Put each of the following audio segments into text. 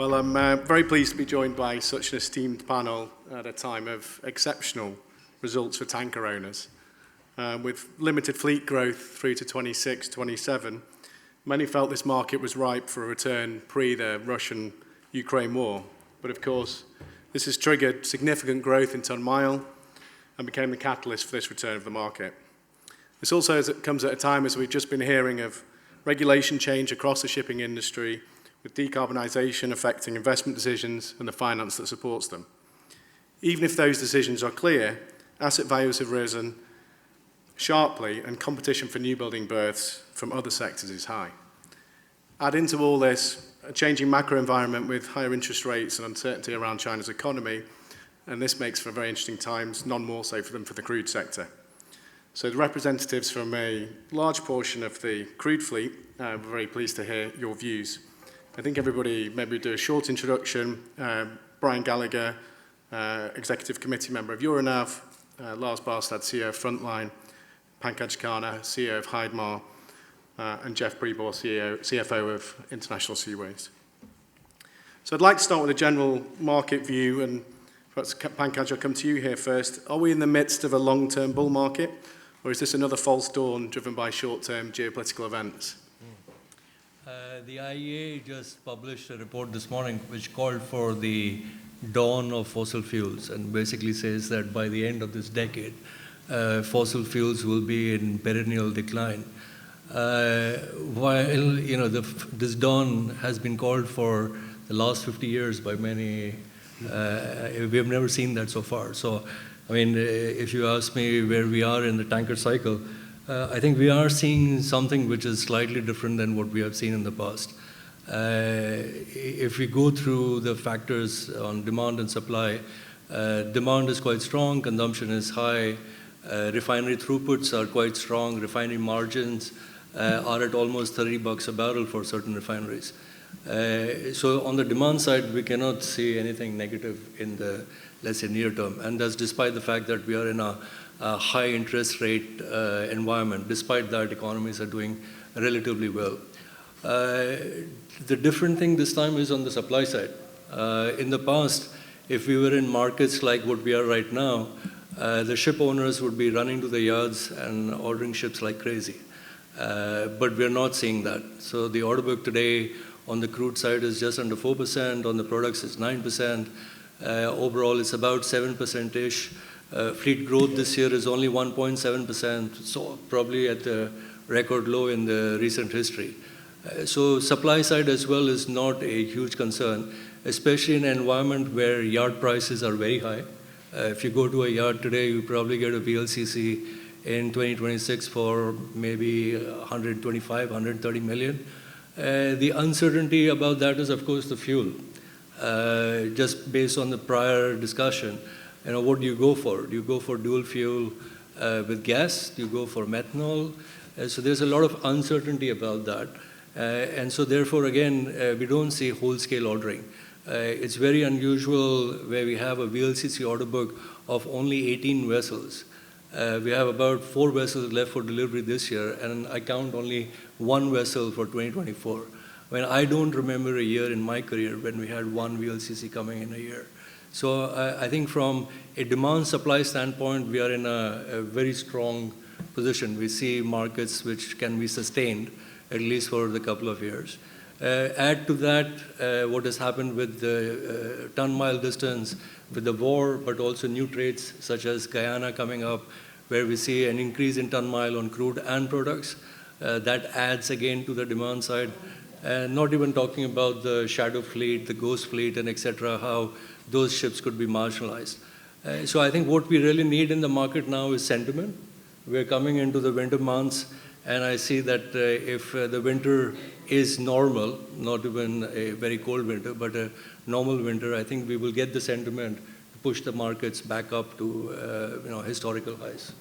Well, I'm very pleased to be joined by such an esteemed panel at a time of exceptional results for tanker owners. With limited fleet growth through to 26, 27, many felt this market was ripe for a return pre the Russian-Ukraine war. But of course, this has triggered significant growth in ton-mile and became the catalyst for this return of the market. This also comes at a time as we've just been hearing of regulation change across the shipping industry, with decarbonisation affecting investment decisions and the finance that supports them. Even if those decisions are clear, asset values have risen sharply and competition for new building berths from other sectors is high. Add into all this a changing macro environment with higher interest rates and uncertainty around China's economy, and this makes for very interesting times, none more so for them for the crude sector. So the representatives from a large portion of the crude fleet, we're very pleased to hear your views. I think everybody maybe do a short introduction. Brian Gallagher, Executive Committee member of Euronav, Lars Barstad, CEO of Frontline, Pankaj Khanna, CEO of Heidmar, and Jeff Pribor, CFO of International Seaways. So I'd like to start with a general market view, and perhaps Pankaj, I'll come to you here first. Are we in the midst of a long-term bull market, or is this another false dawn driven by short-term geopolitical events? The IEA just published a report this morning which called for the dawn of fossil fuels and basically says that by the end of this decade, fossil fuels will be in perennial decline. While this dawn has been called for the last 50 years by many, we have never seen that so far. So, I mean, if you ask me where we are in the tanker cycle, I think we are seeing something which is slightly different than what we have seen in the past. If we go through the factors on demand and supply, demand is quite strong, consumption is high, refinery throughputs are quite strong, refinery margins are at almost $30 a barrel for certain refineries. So on the demand side, we cannot see anything negative in the, let's say, near term. And that's despite the fact that we are in a high interest rate environment. Despite that, economies are doing relatively well. The different thing this time is on the supply side. In the past, if we were in markets like what we are right now, the ship owners would be running to the yards and ordering ships like crazy. But we're not seeing that. So the order book today on the crude side is just under 4%, on the products it's 9%. Overall, it's about 7%-ish. Fleet growth this year is only 1.7%, so probably at the record low in the recent history. So supply side as well is not a huge concern, especially in an environment where yard prices are very high. If you go to a yard today, you probably get a VLCC in 2026 for maybe 125, 130 million. The uncertainty about that is, of course, the fuel. Just based on the prior discussion, what do you go for? Do you go for dual fuel with gas? Do you go for methanol? So there's a lot of uncertainty about that. And so therefore, again, we don't see whole-scale ordering. It's very unusual where we have a VLCC order book of only 18 vessels. We have about 4 vessels left for delivery this year, and I count only 1 vessel for 2024. When I don't remember a year in my career when we had 1 VLCC coming in a year. So I think from a demand-supply standpoint, we are in a very strong position. We see markets which can be sustained, at least for the couple of years. Add to that what has happened with the ton-mile distance, with the war, but also new trades such as Guyana coming up, where we see an increase in ton-mile on crude and products. That adds again to the demand side. Not even talking about the shadow fleet, the ghost fleet, and et cetera, how those ships could be marginalized. So I think what we really need in the market now is sentiment. We're coming into the winter months, and I see that if the winter is normal, not even a very cold winter, but a normal winter, I think we will get the sentiment to push the markets back up to historical highs.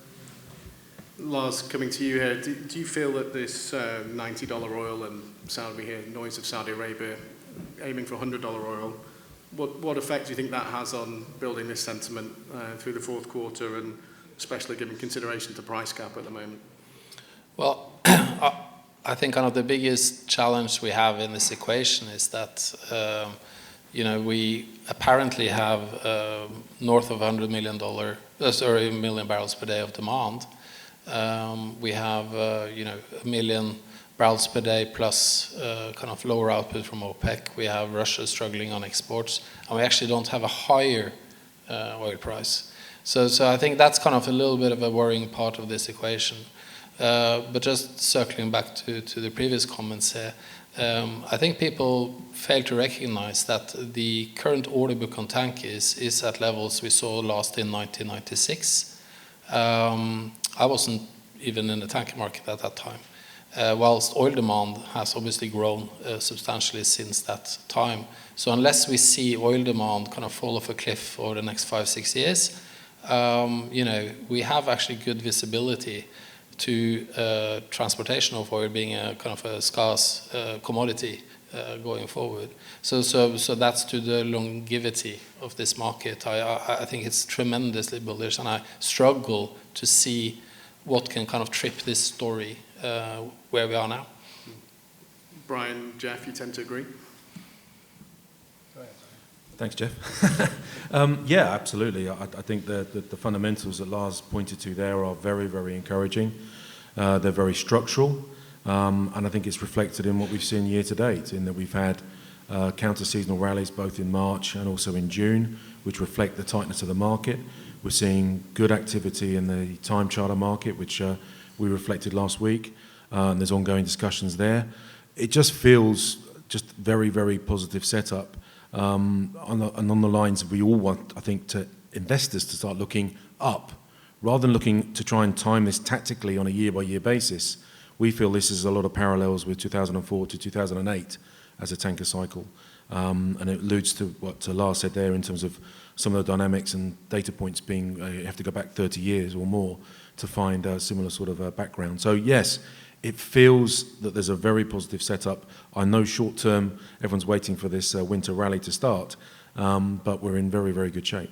Lars, coming to you here, do you feel that this $90 oil and we hear noise of Saudi Arabia aiming for $100 oil, what effect do you think that has on building this sentiment through the fourth quarter, and especially given consideration to price cap at the moment? Well, I think kind of the biggest challenge we have in this equation is that we apparently have north of $100 million barrels per day of demand. We have, 1 million barrels per day plus kind of lower output from OPEC. We have Russia struggling on exports, and we actually don't have a higher oil price. So I think that's kind of a little bit of a worrying part of this equation. But just circling back to the previous comments here, I think people fail to recognize that the current order book on tankers is at levels we saw last in 1996. I wasn't even in the tanker market at that time. Whilst oil demand has obviously grown substantially since that time. So unless we see oil demand kind of fall off a cliff over the next 5-6 years, we have actually good visibility to transportation of oil being a kind of a scarce commodity going forward. So that's to the longevity of this market. I think it's tremendously bullish, and I struggle to see what can kind of trip this story where we are now. Brian, Jeff, you tend to agree? Thanks, Jeff. Yeah, absolutely. I think the fundamentals that Lars pointed to there are very, very encouraging. They're very structural, and I think it's reflected in what we've seen year to date, in that we've had counter-seasonal rallies both in March and also in June, which reflect the tightness of the market. We're seeing good activity in the time charter market, which we reflected last week, and there's ongoing discussions there. It just feels just very, very positive setup. And on the lines we all want, I think, to investors to start looking up. Rather than looking to try and time this tactically on a year-by-year basis, we feel this is a lot of parallels with 2004 to 2008 as a tanker cycle. And it alludes to what Lars said there in terms of some of the dynamics and data points being, you have to go back 30 years or more to find a similar sort of background. So yes, it feels that there's a very positive setup. I know short term, everyone's waiting for this winter rally to start, but we're in very, very good shape.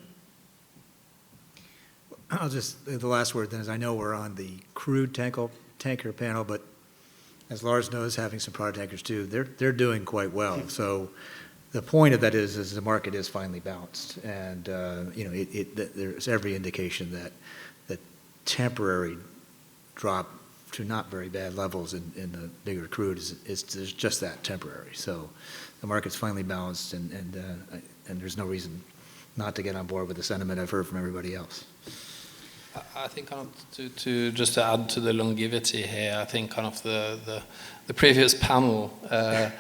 I'll just, the last word then is, I know we're on the crude tanker panel, but as Lars knows, having some product tankers too, they're doing quite well. So the point of that is the market is finally balanced, and there's every indication that the temporary drop to not very bad levels in the bigger crude is just that, temporary. So the market's finally balanced, and there's no reason not to get on board with the sentiment I've heard from everybody else. I think kind of to add to the longevity here, I think kind of the previous panel, kind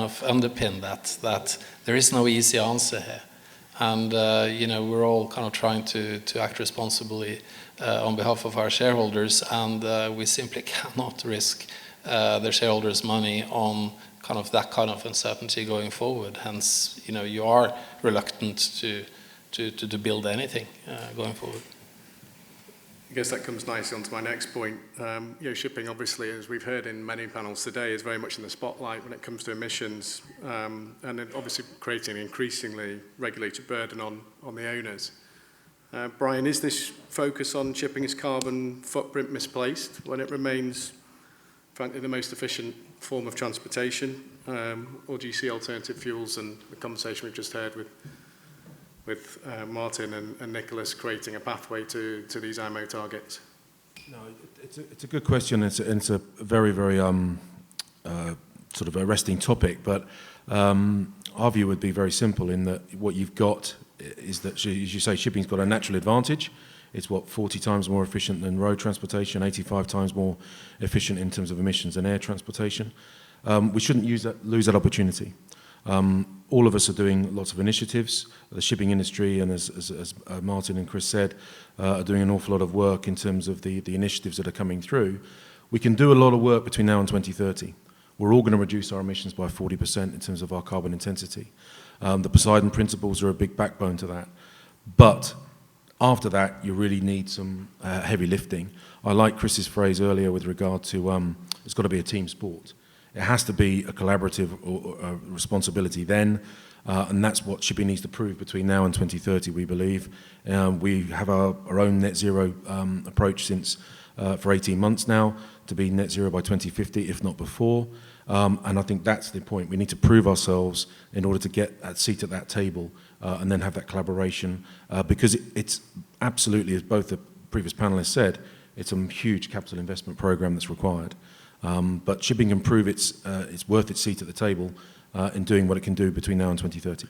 of underpinned that there is no easy answer here. And, we're all kind of trying to act responsibly on behalf of our shareholders, and we simply cannot risk their shareholders' money on kind of that kind of uncertainty going forward. Hence, you are reluctant to build anything going forward. I guess that comes nicely onto my next point. Shipping, obviously, as we've heard in many panels today, is very much in the spotlight when it comes to emissions, and then obviously creating an increasingly regulated burden on the owners. Brian, is this focus on shipping's carbon footprint misplaced when it remains, frankly, the most efficient form of transportation? Or do you see alternative fuels, and the conversation we've just heard with Martin and Nikolas creating a pathway to these IMO targets? No, it's a good question. It's a very, very sort of arresting topic, but our view would be very simple in that what you've got is that, as you say, shipping's got a natural advantage. It's 40 times more efficient than road transportation, 85 times more efficient in terms of emissions than air transportation. We shouldn't lose that opportunity. All of us are doing lots of initiatives. The shipping industry, and as Martin and Chris said, are doing an awful lot of work in terms of the initiatives that are coming through. We can do a lot of work between now and 2030. We're all going to reduce our emissions by 40% in terms of our carbon intensity. The Poseidon Principles are a big backbone to that. But after that, you really need some heavy lifting. I like Chris's phrase earlier with regard to it's got to be a team sport. It has to be a collaborative responsibility then, and that's what shipping needs to prove between now and 2030, we believe. We have our own net zero approach for 18 months now, to be net zero by 2050, if not before. And I think that's the point. We need to prove ourselves in order to get a seat at that table and then have that collaboration because it's absolutely, as both the previous panelists said, it's a huge capital investment program that's required. But shipping can prove it's worth its seat at the table in doing what it can do between now and 2030.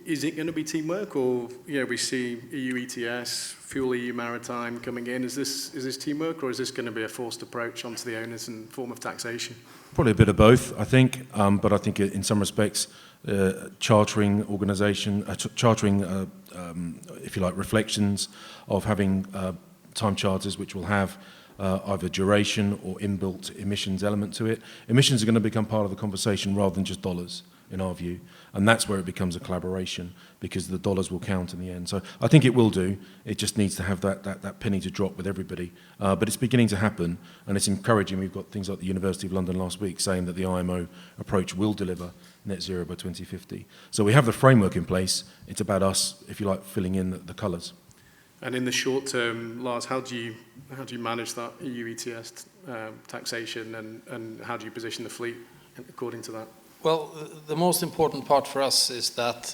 Is it going to be teamwork, or we see EU ETS, Fuel EU Maritime coming in? Is this teamwork, or is this going to be a forced approach onto the owners in form of taxation? Probably a bit of both, I think. But I think in some respects, chartering organisation, if you like, reflections of having time charters which will have either duration or inbuilt emissions element to it. Emissions are going to become part of the conversation rather than just dollars, in our view. And that's where it becomes a collaboration, because the dollars will count in the end. So I think it will do. It just needs to have that penny to drop with everybody. But it's beginning to happen, and it's encouraging. We've got things like the University of London last week saying that the IMO approach will deliver net zero by 2050. So we have the framework in place. It's about us, if you like, filling in the colours. And in the short term, Lars, how do you manage that EU ETS taxation, and how do you position the fleet according to that? Well, the most important part for us is that,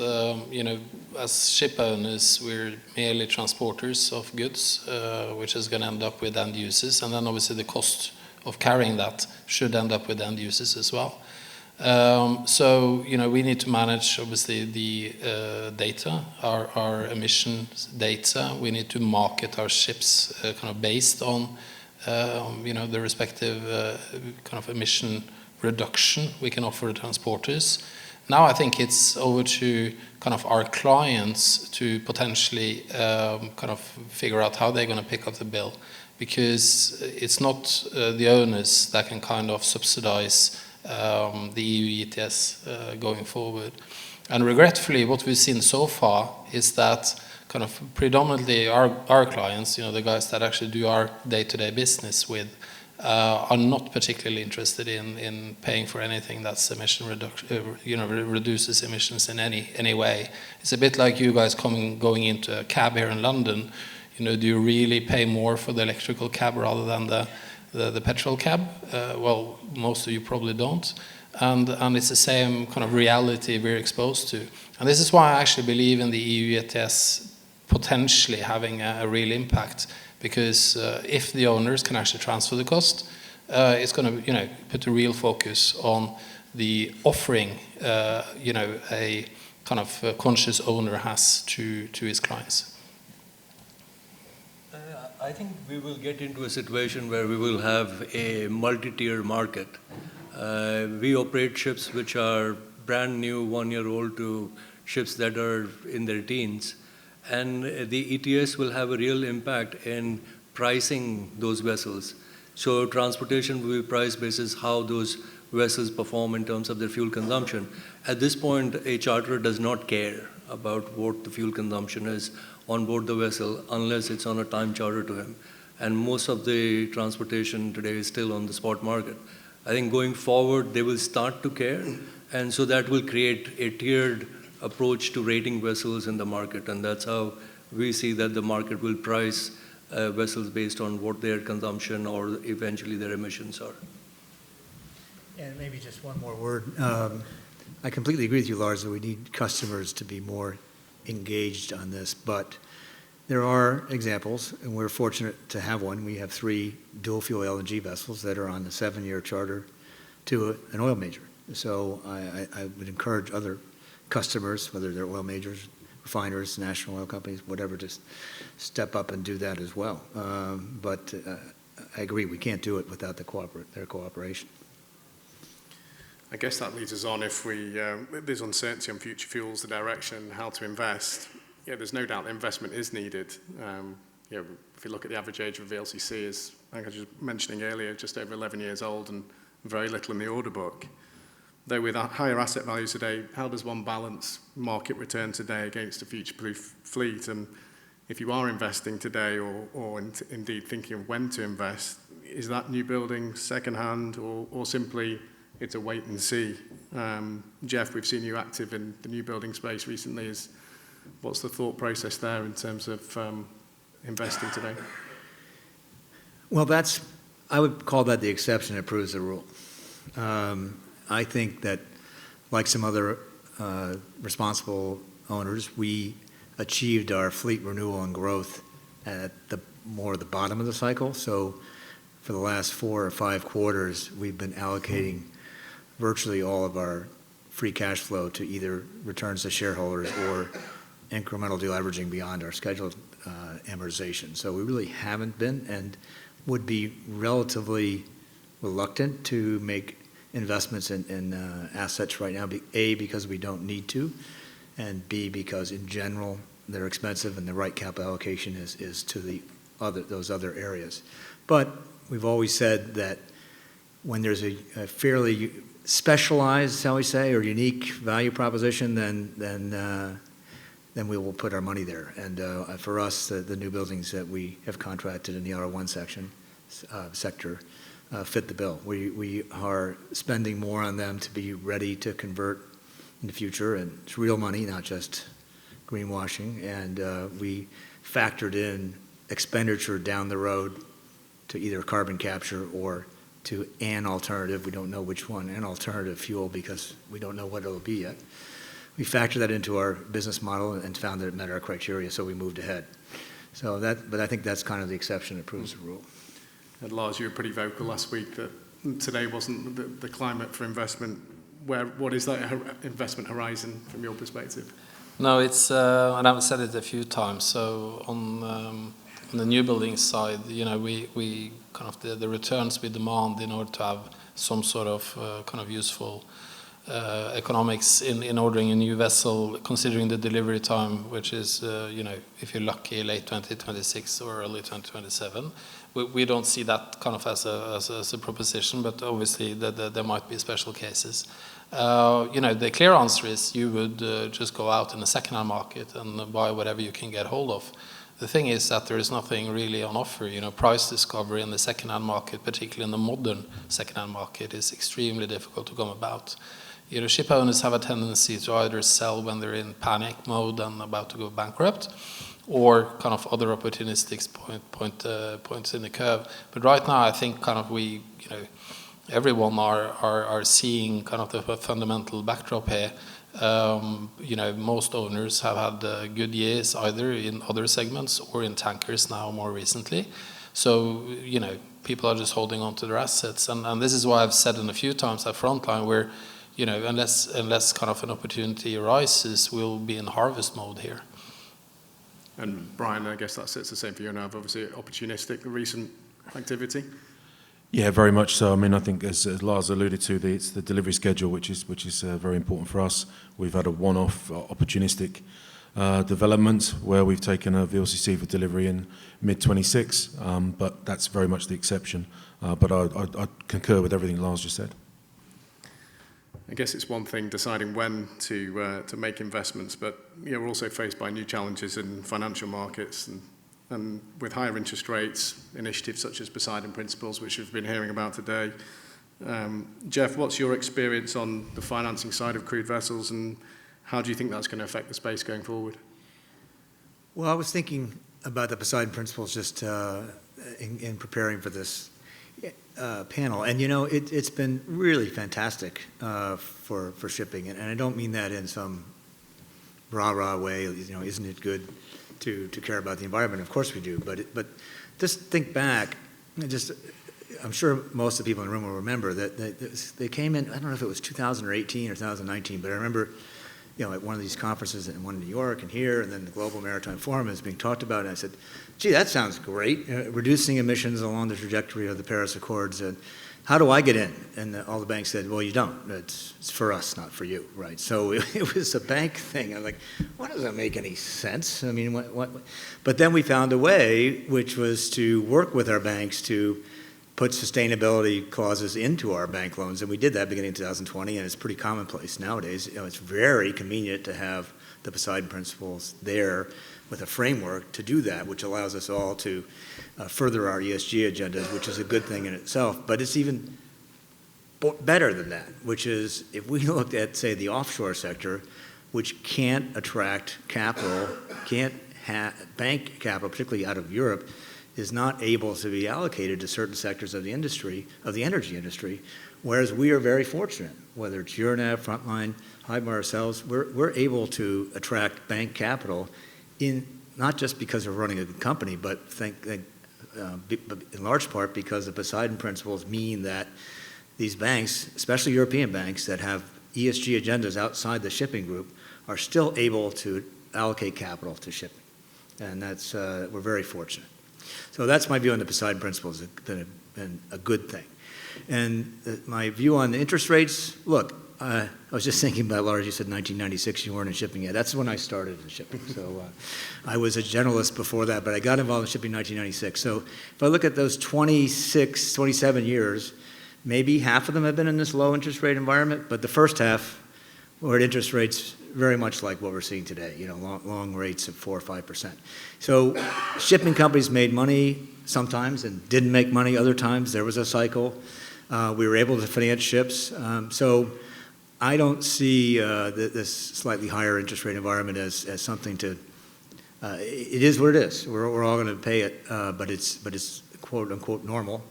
as ship owners, we're merely transporters of goods, which is going to end up with end users. And then obviously the cost of carrying that should end up with end users as well. So, we need to manage, obviously, the data, our emissions data. We need to market our ships kind of based on, the respective kind of emission reduction we can offer to transporters. Now I think it's over to kind of our clients to potentially kind of figure out how they're going to pick up the bill, because it's not the owners that can kind of subsidize the EU ETS going forward. And regretfully, what we've seen so far is that kind of predominantly our clients, the guys that actually do our day-to-day business with, are not particularly interested in paying for anything that's emission reduction, reduces emissions in any way. It's a bit like you guys going into a cab here in London. Do you really pay more for the electrical cab rather than the petrol cab? Well, most of you probably don't. And it's the same kind of reality we're exposed to. And this is why I actually believe in the EU ETS potentially having a real impact. Because if the owners can actually transfer the cost, it's going to, put a real focus on the offering, a kind of conscious owner has to his clients. I think we will get into a situation where we will have a multi-tier market. We operate ships which are brand new, 1-year-old, to ships that are in their teens. And the ETS will have a real impact in pricing those vessels. So transportation will be priced basis how those vessels perform in terms of their fuel consumption. At this point, a charterer does not care about what the fuel consumption is on board the vessel unless it's on a time charter to him. And most of the transportation today is still on the spot market. I think going forward, they will start to care. And so that will create a tiered approach to rating vessels in the market, and that's how we see that the market will price vessels based on what their consumption or eventually their emissions are. And maybe just one more word. I completely agree with you, Lars, that we need customers to be more engaged on this, but there are examples, and we're fortunate to have one. We have 3 dual-fuel LNG vessels that are on a 7-year charter to an oil major. So I would encourage other customers, whether they're oil majors, refiners, national oil companies, whatever, just step up and do that as well. But I agree, we can't do it without their cooperation. I guess that leads us on, if there's uncertainty on future fuels, the direction, how to invest. There's no doubt that investment is needed. If you look at the average age of a VLCC, as I was just mentioning earlier, just over 11 years old and very little in the order book. Though with higher asset values today, how does one balance market return today against a future-proof fleet? And if you are investing today, or indeed thinking of when to invest, is that new building second-hand, or simply it's a wait and see? Jeff, we've seen you active in the new building space recently. What's the thought process there in terms of investing today? Well, I would call that the exception that proves the rule. I think that, like some other responsible owners, we achieved our fleet renewal and growth at the bottom of the cycle. So for the last 4 or 5 quarters, we've been allocating virtually all of our free cash flow to either returns to shareholders or incremental deleveraging beyond our scheduled amortization. So we really haven't been and would be relatively reluctant to make investments in assets right now, A, because we don't need to, and B, because in general they're expensive and the right capital allocation is to those other areas. But we've always said that when there's a fairly specialized, shall we say, or unique value proposition, then we will put our money there. And for us, the new buildings that we have contracted in the R1 sector fit the bill. We are spending more on them to be ready to convert in the future, and it's real money, not just greenwashing. And we factored in expenditure down the road to either carbon capture or to an alternative, we don't know which one, an alternative fuel, because we don't know what it'll be yet. We factored that into our business model and found that it met our criteria, so we moved ahead. But I think that's kind of the exception that proves the rule. And Lars, you were pretty vocal last week that today wasn't the climate for investment. What is that investment horizon from your perspective? No, it's and I've said it a few times. So on the new building side, we kind of the returns we demand in order to have some sort of kind of useful economics in ordering a new vessel, considering the delivery time, which is if you're lucky, late 2026 or early 2027. We don't see that kind of as a proposition, but obviously there might be special cases. The clear answer is you would just go out in the second-hand market and buy whatever you can get hold of. The thing is that there is nothing really on offer. Price discovery in the second-hand market, particularly in the modern second-hand market, is extremely difficult to come about. Ship owners have a tendency to either sell when they're in panic mode and about to go bankrupt, or kind of other opportunistic points in the curve. But right now, I think kind of everyone are seeing kind of the fundamental backdrop here. Most owners have had good years either in other segments or in tankers now more recently. So, people are just holding on to their assets. And this is why I've said in a few times at Frontline where, unless kind of an opportunity arises, we'll be in harvest mode here. And Brian, I guess that's the same for Euronav, obviously opportunistic, recent activity. Yeah, very much so. I mean, I think as Lars alluded to, it's the delivery schedule, which is very important for us. We've had a one-off opportunistic development where we've taken a VLCC for delivery in mid-26, but that's very much the exception. But I concur with everything Lars just said. I guess it's one thing deciding when to make investments, but we're also faced by new challenges in financial markets and with higher interest rates, initiatives such as Poseidon Principles, which we've been hearing about today. Jeff, what's your experience on the financing side of crude vessels, and how do you think that's going to affect the space going forward? Well, I was thinking about the Poseidon Principles just in preparing for this panel, and it's been really fantastic for shipping, and I don't mean that in some rah-rah way. Isn't it good to care about the environment? Of course we do, but just think back. I'm sure most of the people in the room will remember that they came in. I don't know if it was 2018 or 2019, but I remember at one of these conferences, and one in New York and here, and then the Global Maritime Forum is being talked about, and I said, gee, that sounds great, reducing emissions along the trajectory of the Paris Accords, and how do I get in? And all the banks said, well, you don't. It's for us, not for you, right? So it was a bank thing. I'm like, what does that make any sense? I mean, what? But then we found a way, which was to work with our banks to put sustainability clauses into our bank loans, and we did that beginning in 2020, and it's pretty commonplace nowadays. It's very convenient to have the Poseidon Principles there with a framework to do that, which allows us all to further our ESG agendas, which is a good thing in itself. But it's even better than that, which is if we looked at, say, the offshore sector, which can't attract capital, bank capital, particularly out of Europe, is not able to be allocated to certain sectors of the industry, of the energy industry. Whereas we are very fortunate, whether it's Euronav, Frontline, Heidmar ourselves, we're able to attract bank capital not just because we're running a good company, but in large part because the Poseidon Principles mean that these banks, especially European banks that have ESG agendas outside the shipping group, are still able to allocate capital to shipping. And that's, we're very fortunate. So that's my view on the Poseidon Principles, that have been a good thing. And my view on the interest rates, look, I was just thinking about, Lars, you said 1996, you weren't in shipping yet. That's when I started in shipping. So I was a generalist before that, but I got involved in shipping in 1996. So if I look at those 26, 27 years, maybe half of them have been in this low interest rate environment, but the first half were at interest rates very much like what we're seeing today, long rates of 4 or 5%. So shipping companies made money sometimes and didn't make money other times. There was a cycle. We were able to finance ships. So I don't see this slightly higher interest rate environment as something to, it is what it is. We're all going to pay it, but it's quote unquote normal.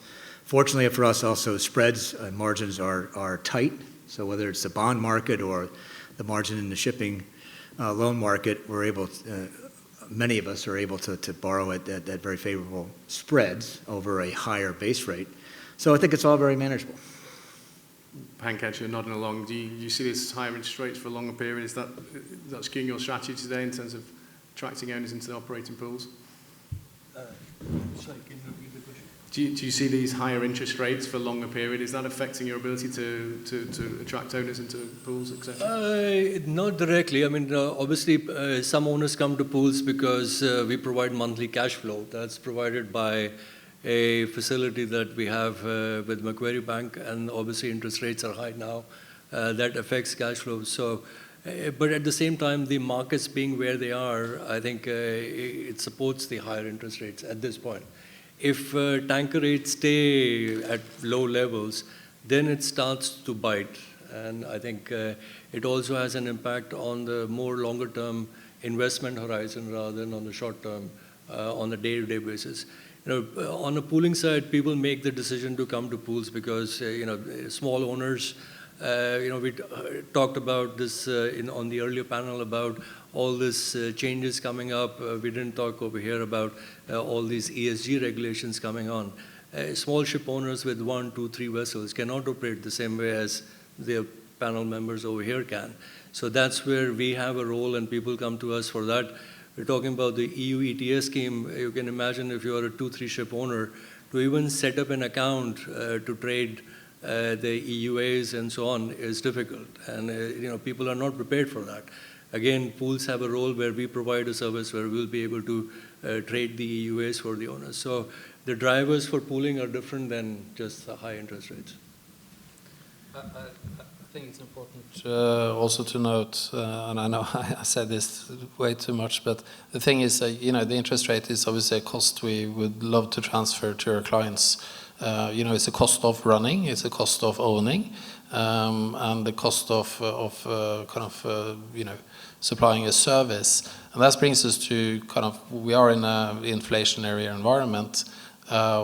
Fortunately for us also, spreads and margins are tight. So whether it's the bond market or the margin in the shipping loan market, we're able to, many of us are able to borrow at very favorable spreads over a higher base rate. So I think it's all very manageable. Pankaj, you're nodding along. Do you see this higher interest rates for a longer period? Is that skewing your strategy today in terms of attracting owners into the operating pools? Sorry, can you repeat the question? Do you see these higher interest rates for a longer period? Is that affecting your ability to attract owners into pools, etc.? Not directly. I mean, obviously, some owners come to pools because we provide monthly cash flow. That's provided by a facility that we have with Macquarie Bank, and obviously interest rates are high now. That affects cash flow. So, but at the same time, the markets being where they are, I think it supports the higher interest rates at this point. If tanker rates stay at low levels, then it starts to bite. And I think it also has an impact on the more longer term investment horizon rather than on the short term, on a day-to-day basis. On the pooling side, people make the decision to come to pools because, small owners, we talked about this on the earlier panel about all these changes coming up. We didn't talk over here about all these ESG regulations coming on. Small ship owners with 1, 2, 3 vessels cannot operate the same way as their panel members over here can. So that's where we have a role and people come to us for that. We're talking about the EU ETS scheme. You can imagine if you're a 2, 3 ship owner, to even set up an account to trade the EUAs and so on is difficult. And people are not prepared for that. Again, pools have a role where we provide a service where we'll be able to trade the EUAs for the owners. So the drivers for pooling are different than just the high interest rates. I think it's important also to note, and I know I said this way too much, but the thing is, the interest rate is obviously a cost we would love to transfer to our clients. It's a cost of running, it's a cost of owning, and the cost of supplying a service. And that brings us to we are in an inflationary environment.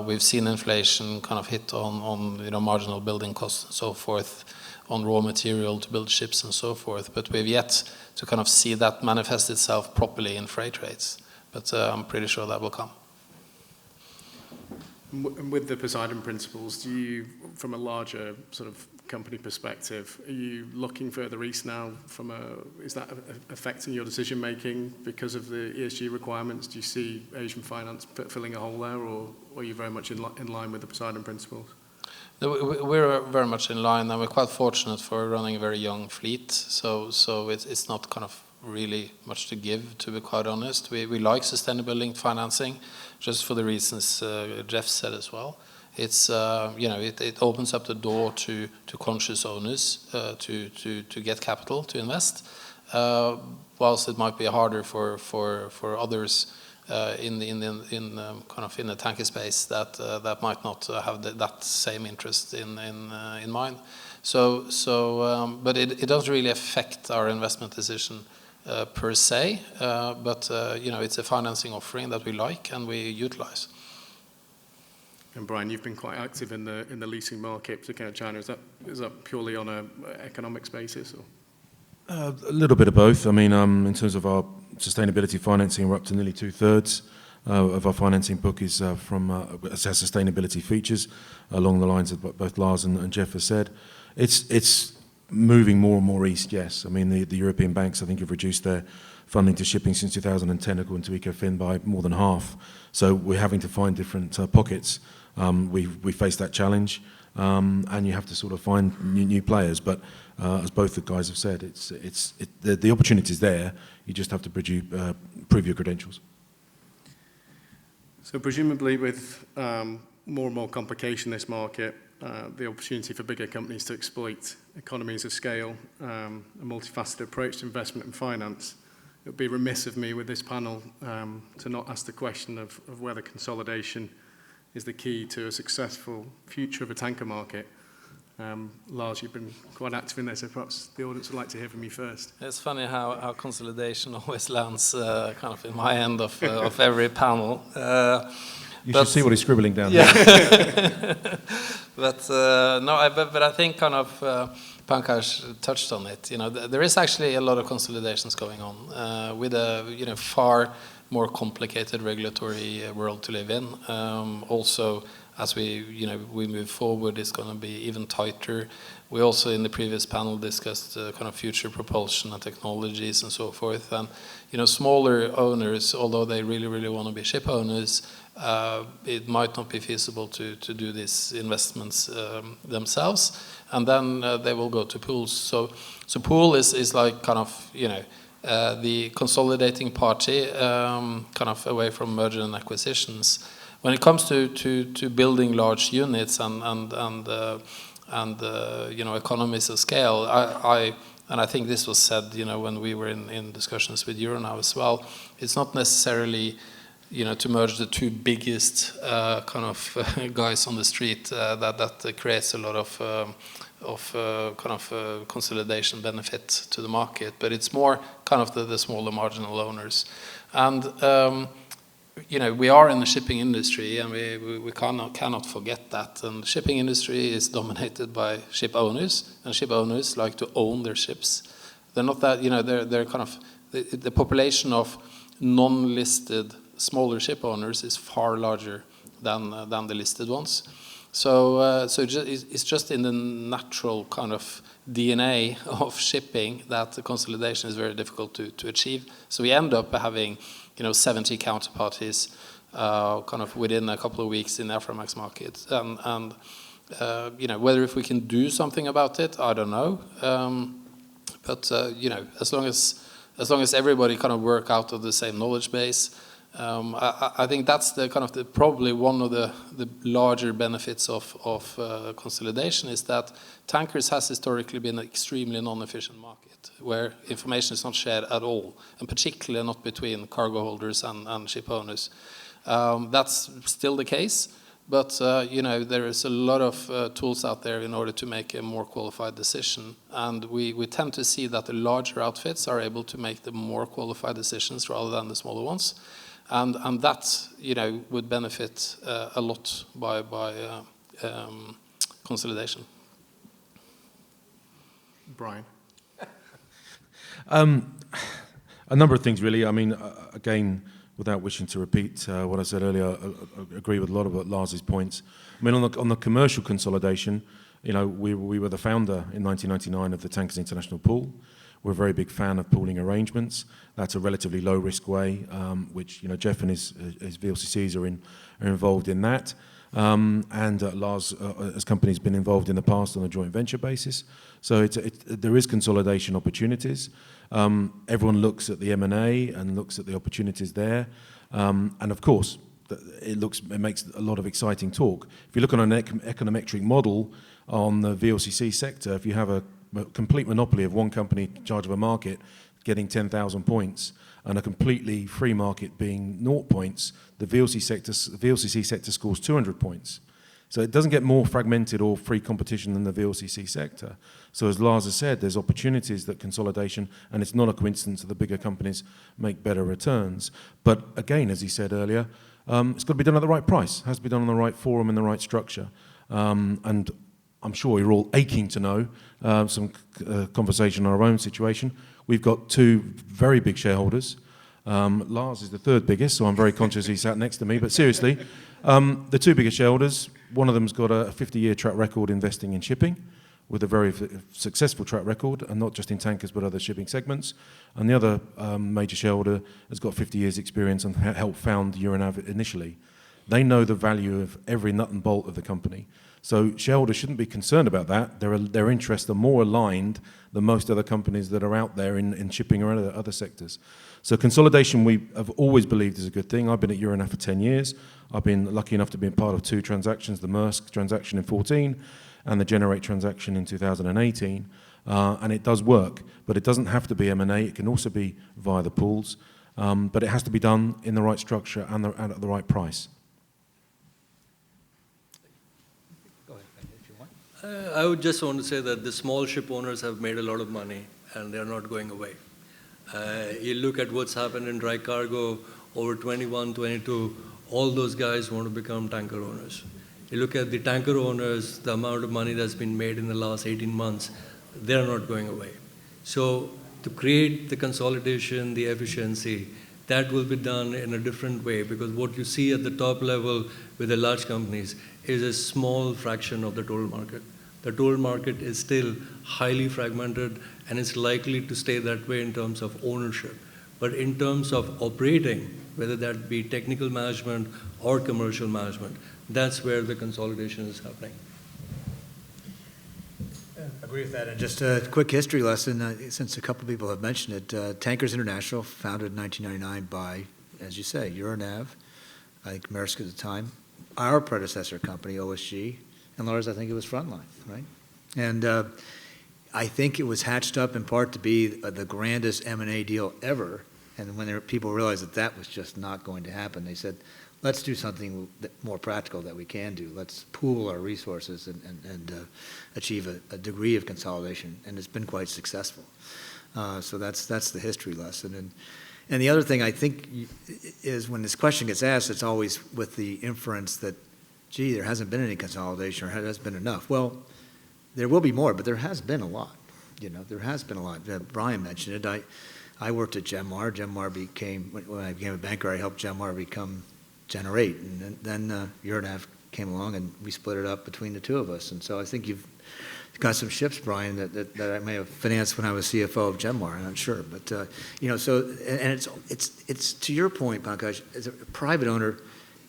We've seen inflation hit on marginal building costs and so forth, on raw material to build ships and so forth, but we've yet to see that manifest itself properly in freight rates. But I'm pretty sure that will come. With the Poseidon Principles, do you, from a larger sort of company perspective, are you looking further east now? Is that affecting your decision making because of the ESG requirements? Do you see Asian finance filling a hole there, or are you very much in line with the Poseidon Principles? No, we're very much in line, and we're quite fortunate for running a very young fleet. So it's not really much to give, to be quite honest. We like sustainable linked financing, just for the reasons Jeff said as well. It's it opens up the door to conscious owners to get capital to invest, whilst it might be harder for others in the tanker space that might not have that same interest in mind. But it doesn't really affect our investment decision per se, but it's a financing offering that we like and we utilize. And Brian, you've been quite active in the leasing market, particularly in China. Is that purely on a economics basis? Or? A little bit of both. I mean, in terms of our sustainability financing, we're up to nearly 2/3 of our financing book is from sustainability features, along the lines of what both Lars and Jeff have said. It's moving more and more east, yes. I mean, the European banks, I think, have reduced their funding to shipping since 2010, according to ECOFIN, by more than half. So we're having to find different pockets. We face that challenge, and you have to sort of find new players. But as both the guys have said, the opportunity is there. You just have to prove your credentials. So presumably with more and more complication in this market, the opportunity for bigger companies to exploit economies of scale, a multifaceted approach to investment and finance, it would be remiss of me with this panel to not ask the question of whether consolidation is the key to a successful future of a tanker market. Lars, you've been quite active in this, so perhaps the audience would like to hear from you first. It's funny how consolidation always lands kind of in my end of every panel. You should see what he's scribbling down there. But But I think kind of Pankaj touched on it. You know, there is actually a lot of consolidations going on with a far more complicated regulatory world to live in. Also, as we move forward, it's going to be even tighter. We also, in the previous panel, discussed kind of future propulsion and technologies and so forth. And smaller owners, although they really want to be ship owners, it might not be feasible to do these investments themselves, and then they will go to pools. So pool is like kind of the consolidating party, kind of away from merger and acquisitions. When it comes to building large units and economies of scale, I think this was said when we were in discussions with Euronav as well. It's not necessarily to merge the two biggest kind of guys on the street that creates a lot of consolidation benefit to the market, but it's more kind of the smaller marginal owners. And we are in the shipping industry, and we cannot forget that. And the shipping industry is dominated by ship owners, and ship owners like to own their ships. They're not that they're kind of the population of non-listed smaller ship owners is far larger than the listed ones. So it's just in the natural kind of DNA of shipping that the consolidation is very difficult to achieve. So we end up having 70 counterparties kind of within a couple of weeks in the Aframax market. And whether if we can do something about it, I don't know. But as long as everybody kind of work out of the same knowledge base, I think that's the kind of probably one of the larger benefits of consolidation is that tankers has historically been an extremely non-efficient market where information is not shared at all, and particularly not between cargo holders and ship owners. That's still the case, but there is a lot of tools out there in order to make a more qualified decision, and we tend to see that the larger outfits are able to make the more qualified decisions rather than the smaller ones. And that would benefit a lot by consolidation. Brian, a number of things really. I mean, again, without wishing to repeat what I said earlier, I agree with a lot of what Lars's points. I mean, on the commercial consolidation, we were the founder in 1999 of the Tankers International Pool. We're a very big fan of pooling arrangements. That's a relatively low-risk way, which Jeff and his VLCCs are involved in that. And Lars, as company, has been involved in the past on a joint venture basis. So there is consolidation opportunities. Everyone looks at the M&A and looks at the opportunities there. And of course, it makes a lot of exciting talk. If you look on an econometric model on the VLCC sector, if you have a complete monopoly of one company in charge of a market getting 10,000 points and a completely free market being 0 points, the VLCC sector scores 200 points. So it doesn't get more fragmented or free competition than the VLCC sector. So as Lars has said, there's opportunities that consolidation, and it's not a coincidence that the bigger companies make better returns. But again, as he said earlier, it's got to be done at the right price. It has to be done on the right forum and the right structure. And I'm sure you're all aching to know some conversation on our own situation. We've got two very big shareholders. Lars is the third biggest, so I'm very conscious he sat next to me. But seriously, the two biggest shareholders, one of them's got a 50-year track record investing in shipping, with a very successful track record, and not just in tankers but other shipping segments. And the other major shareholder has got 50 years experience and helped found Euronav initially. They know the value of every nut and bolt of the company. So shareholders shouldn't be concerned about that. Their interests are more aligned than most other companies that are out there in shipping or other sectors. So consolidation, we have always believed, is a good thing. I've been at Euronav for 10 years. I've been lucky enough to be a part of two transactions, the Maersk transaction in 2014 and the Generate transaction in 2018. And it does work, but it doesn't have to be M&A. It can also be via the pools. But it has to be done in the right structure and at the right price. I would just want to say that the small ship owners have made a lot of money and they're not going away. You look at what's happened in dry cargo over 21, 22, all those guys want to become tanker owners. You look at the tanker owners, the amount of money that's been made in the last 18 months, they're not going away. So to create the consolidation, the efficiency, that will be done in a different way, because what you see at the top level with the large companies is a small fraction of the total market. The total market is still highly fragmented and it's likely to stay that way in terms of ownership. But in terms of operating, whether that be technical management or commercial management, that's where the consolidation is happening. I agree with that. And just a quick history lesson, since a couple of people have mentioned it, Tankers International, founded in 1999 by, as you say, Euronav, I think Maersk at the time, our predecessor company, OSG, and Lars, I think it was Frontline, right? And I think it was hatched up in part to be the grandest M&A deal ever. And when people realized that that was just not going to happen, they said, let's do something more practical that we can do. Let's pool our resources and achieve a degree of consolidation. And it's been quite successful. So that's the history lesson. And the other thing I think is when this question gets asked, it's always with the inference that, gee, there hasn't been any consolidation or there hasn't been enough. Well, there will be more, but there has been a lot. You know, there has been a lot. Brian mentioned it. I worked at Genmar. Genmar became, when I became a banker, I helped Genmar become Generate. And then Euronav came along and we split it up between the two of us. And so I think you've got some ships, Brian, that I may have financed when I was CFO of Genmar. I'm not sure. But, you know, so, and it's to your point, Pankaj, as a private owner,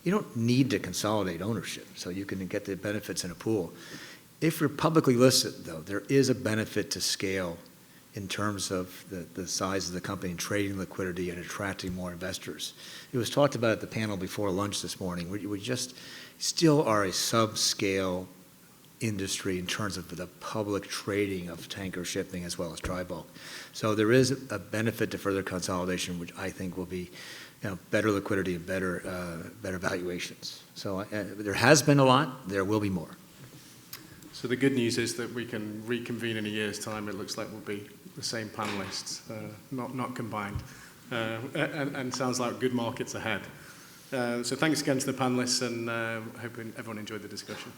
you don't need to consolidate ownership so you can get the benefits in a pool. If you're publicly listed, though, there is a benefit to scale in terms of the size of the company and trading liquidity and attracting more investors. It was talked about at the panel before lunch this morning. We just still are a subscale industry in terms of the public trading of tanker shipping as well as dry bulk. So there is a benefit to further consolidation, which I think will be better liquidity and better valuations. So there has been a lot. There will be more. So the good news is that we can reconvene in a year's time. It looks like we'll be the same panelists, not combined. And sounds like good markets ahead. So thanks again to the panelists, and hoping everyone enjoyed the discussion.